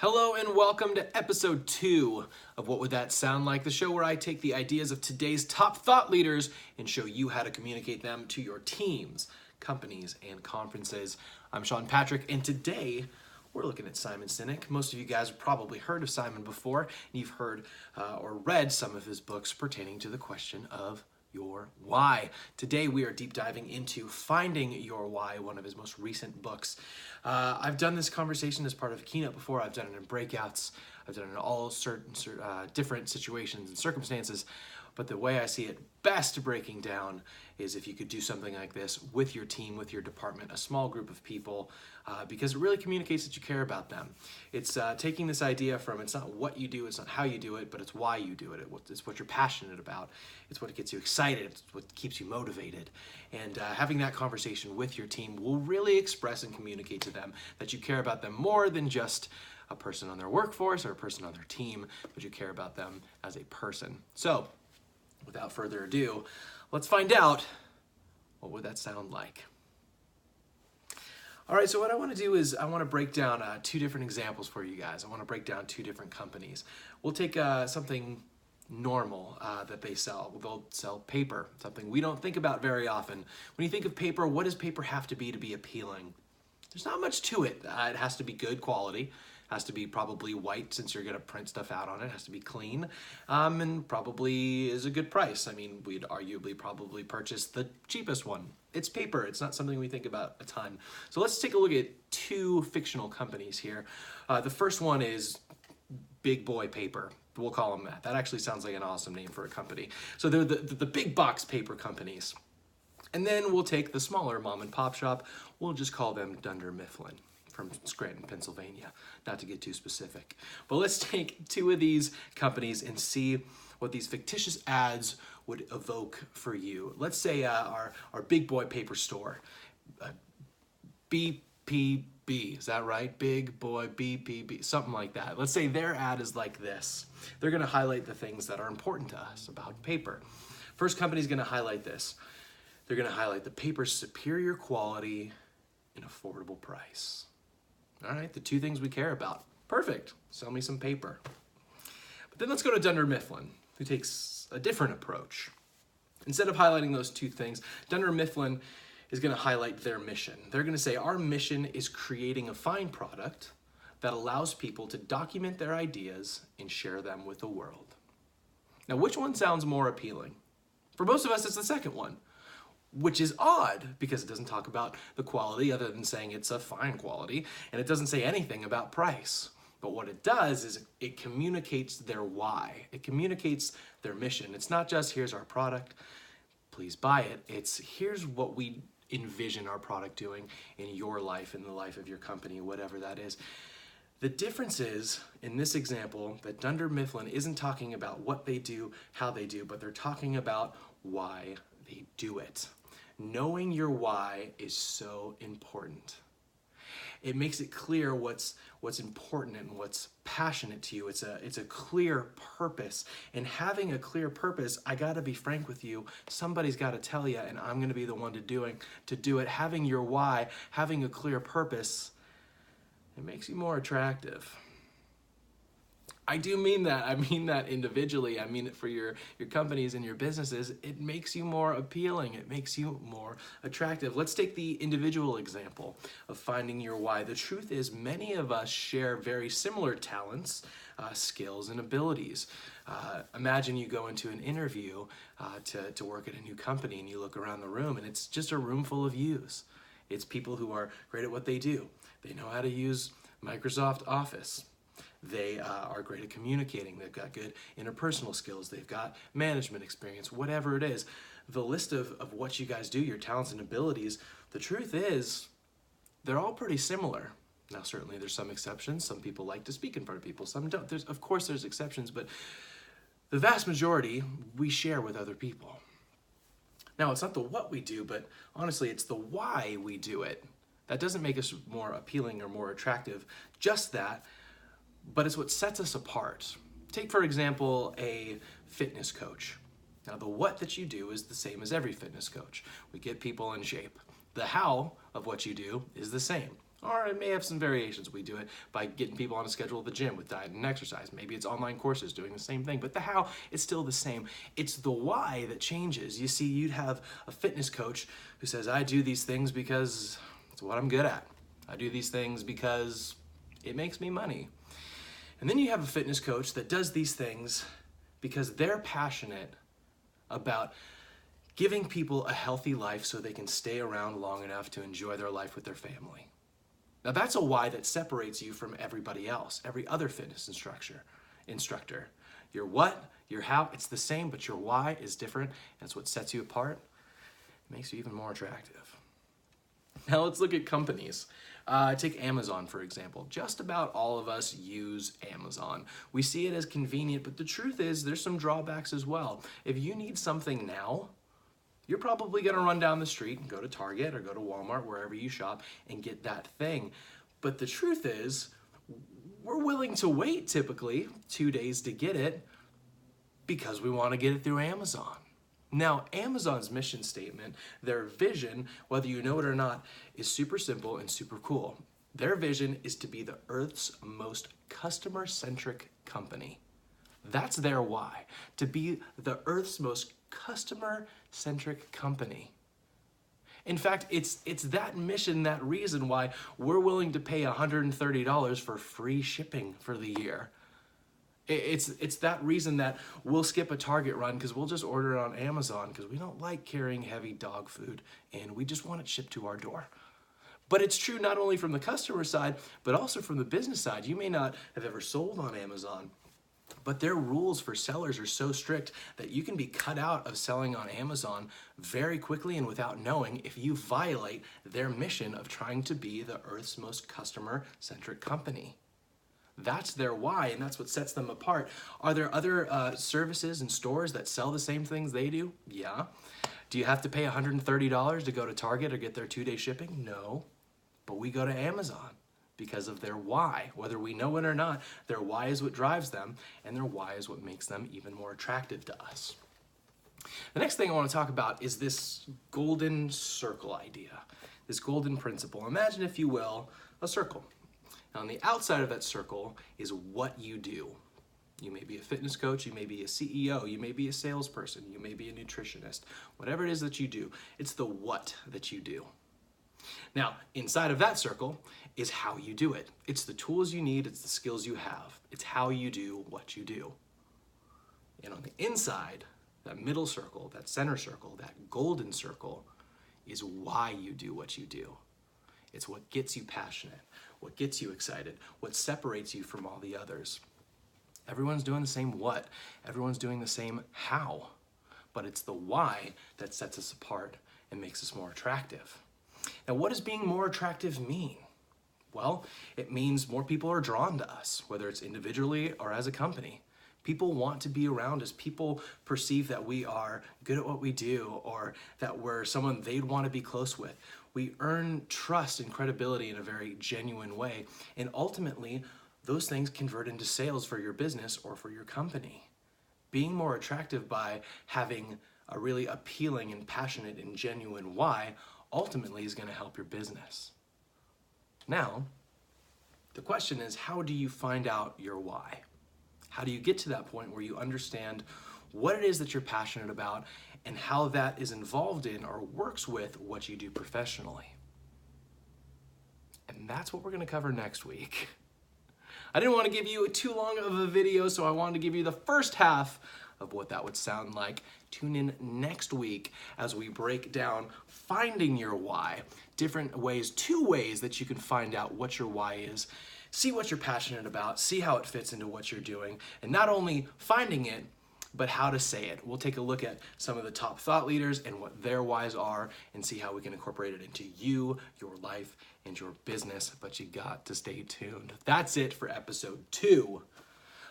Hello and welcome to episode 2 of What Would That Sound Like, the show where I take the ideas of today's top thought leaders and show you how to communicate them to your teams, companies, and conferences. I'm Sean Patrick, and today we're looking at Simon Sinek. Most of you guys have probably heard of Simon before, and you've heard or read some of his books pertaining to the question of your why. Today we are deep diving into Finding Your Why, one of his most recent books. I've done this conversation as part of Keynote before. I've done it in breakouts. I've done it in all certain different situations and circumstances. But the way I see it best breaking down is if you could do something like this with your team, with your department, a small group of people, because it really communicates that you care about them. It's taking this idea from it's not what you do, it's not how you do it, but it's why you do it. It's what you're passionate about. It's what gets you excited. It's what keeps you motivated. And having that conversation with your team will really express and communicate to them that you care about them more than just a person on their workforce or a person on their team, but you care about them as a person. So, without further ado, let's find out what would that sound like. All right, so what I want to do is I want to break down two different examples for you guys. I want to break down two different companies. We'll take something normal that they sell. They'll sell paper, something we don't think about very often. When you think of paper, what does paper have to be appealing? There's not much to it. It has to be good quality. Has to be probably white since you're going to print stuff out on it. Has to be clean, and probably is a good price. I mean, we'd arguably probably purchase the cheapest one. It's paper. It's not something we think about a ton. So let's take a look at two fictional companies here. The first one is Big Boy Paper. We'll call them that. That actually sounds like an awesome name for a company. So they're the big box paper companies. And then we'll take the smaller mom and pop shop. We'll just call them Dunder Mifflin from Scranton, Pennsylvania, not to get too specific. But let's take two of these companies and see what these fictitious ads would evoke for you. Let's say our Big Boy Paper store, BPB, is that right? Big Boy BPB, something like that. Let's say their ad is like this. They're gonna highlight the things that are important to us about paper. First company's gonna highlight this. They're gonna highlight the paper's superior quality and affordable price. All right, the two things we care about. Perfect, sell me some paper. But then let's go to Dunder Mifflin, who takes a different approach. Instead of highlighting those two things, Dunder Mifflin is gonna highlight their mission. They're gonna say, our mission is creating a fine product that allows people to document their ideas and share them with the world. Now, which one sounds more appealing? For most of us, it's the second one, which is odd because it doesn't talk about the quality other than saying it's a fine quality, and it doesn't say anything about price. But what it does is it communicates their why. It communicates their mission. It's not just here's our product, please buy it. It's here's what we envision our product doing in your life, in the life of your company, whatever that is. The difference is, in this example, that Dunder Mifflin isn't talking about what they do, how they do, but they're talking about why they do it. Knowing your why is so important. It makes it clear what's important and what's passionate to you. It's a clear purpose. And having a clear purpose, I gotta be frank with you, somebody's gotta tell you, and I'm gonna be the one to do it. Having your why, having a clear purpose, it makes you more attractive. I do mean that. I mean that individually. I mean it for your companies and your businesses. It makes you more appealing. It makes you more attractive. Let's take the individual example of finding your why. The truth is, many of us share very similar talents, skills, and abilities. Imagine you go into an interview to work at a new company, and you look around the room, and it's just a room full of yous. It's people who are great at what they do. They know how to use Microsoft Office. They are great at communicating. They've got good interpersonal skills. They've got management experience, whatever it is. The list of what you guys do, your talents and abilities, the truth is, they're all pretty similar. Now, certainly there's some exceptions. Some people like to speak in front of people. Some don't. Of course there's exceptions, but the vast majority we share with other people. Now, it's not the what we do, but honestly, it's the why we do it. That doesn't make us more appealing or more attractive, just that. But it's what sets us apart. Take, for example, a fitness coach. Now, the what that you do is the same as every fitness coach. We get people in shape. The how of what you do is the same. Or it may have some variations. We do it by getting people on a schedule of the gym with diet and exercise. Maybe it's online courses doing the same thing, but the how is still the same. It's the why that changes. You see, you'd have a fitness coach who says, I do these things because it's what I'm good at. I do these things because it makes me money. And then you have a fitness coach that does these things because they're passionate about giving people a healthy life so they can stay around long enough to enjoy their life with their family. Now that's a why that separates you from everybody else, every other fitness instructor. Your what, your how, it's the same, but your why is different. That's what sets you apart. It makes you even more attractive. Now let's look at companies. Take Amazon, for example. Just about all of us use Amazon. We see it as convenient, but the truth is there's some drawbacks as well. If you need something now, you're probably going to run down the street and go to Target or go to Walmart, wherever you shop, and get that thing. But the truth is, we're willing to wait typically 2 days to get it because we want to get it through Amazon. Now, Amazon's mission statement, their vision, whether you know it or not, is super simple and super cool. Their vision is to be the Earth's most customer-centric company. That's their why, to be the Earth's most customer-centric company. In fact, it's that mission, that reason why we're willing to pay $130 for free shipping for the year. It's that reason that we'll skip a Target run because we'll just order it on Amazon because we don't like carrying heavy dog food and we just want it shipped to our door. But it's true not only from the customer side, but also from the business side. You may not have ever sold on Amazon, but their rules for sellers are so strict that you can be cut out of selling on Amazon very quickly and without knowing if you violate their mission of trying to be the Earth's most customer-centric company. That's their why, and that's what sets them apart. Are there other services and stores that sell the same things they do? Yeah. Do you have to pay $130 to go to Target or get their 2-day shipping? No. But we go to Amazon because of their why. Whether we know it or not, their why is what drives them, and their why is what makes them even more attractive to us. The next thing I want to talk about is this golden circle idea, this golden principle. Imagine, if you will, a circle. Now, on the outside of that circle is what you do. You may be a fitness coach, you may be a CEO, you may be a salesperson, you may be a nutritionist. Whatever it is that you do, it's the what that you do. Now, inside of that circle is how you do it. It's the tools you need, it's the skills you have. It's how you do what you do. And on the inside, that middle circle, that center circle, that golden circle is why you do what you do. It's what gets you passionate, what gets you excited, what separates you from all the others. Everyone's doing the same what, everyone's doing the same how, but it's the why that sets us apart and makes us more attractive. Now, what does being more attractive mean? Well, it means more people are drawn to us, whether it's individually or as a company. People want to be around us. People perceive that we are good at what we do or that we're someone they'd want to be close with. We earn trust and credibility in a very genuine way. And ultimately, those things convert into sales for your business or for your company. Being more attractive by having a really appealing and passionate and genuine why ultimately is going to help your business. Now, the question is, how do you find out your why? How do you get to that point where you understand what it is that you're passionate about and how that is involved in or works with what you do professionally? And that's what we're going to cover next week. I didn't want to give you too long of a video, so I wanted to give you the first half of what that would sound like. Tune in next week as we break down finding your why, different ways, 2 ways that you can find out what your why is, see what you're passionate about, see how it fits into what you're doing, and not only finding it, but how to say it. We'll take a look at some of the top thought leaders and what their whys are and see how we can incorporate it into you, your life, and your business, but you got to stay tuned. That's it for episode 2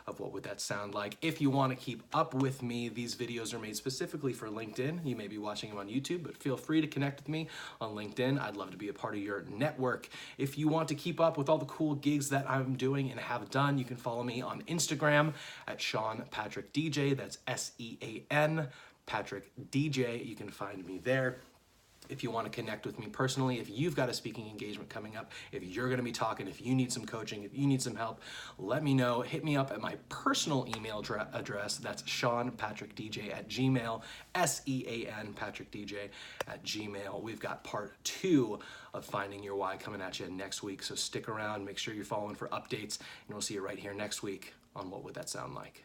of What Would That Sound Like. If you want to keep up with me, these videos are made specifically for LinkedIn. You may be watching them on YouTube, but feel free to connect with me on LinkedIn. I'd love to be a part of your network. If you want to keep up with all the cool gigs that I'm doing and have done, you can follow me on Instagram at Sean Patrick DJ. That's SEAN Patrick DJ. You can find me there. If you want to connect with me personally, if you've got a speaking engagement coming up, if you're going to be talking, if you need some coaching, if you need some help, let me know. Hit me up at my personal email address. That's seanpatrickdj@gmail, SEAN patrickdj@gmail. We've got part 2 of Finding Your Why coming at you next week. So stick around, make sure you're following for updates, and we'll see you right here next week on What Would That Sound Like?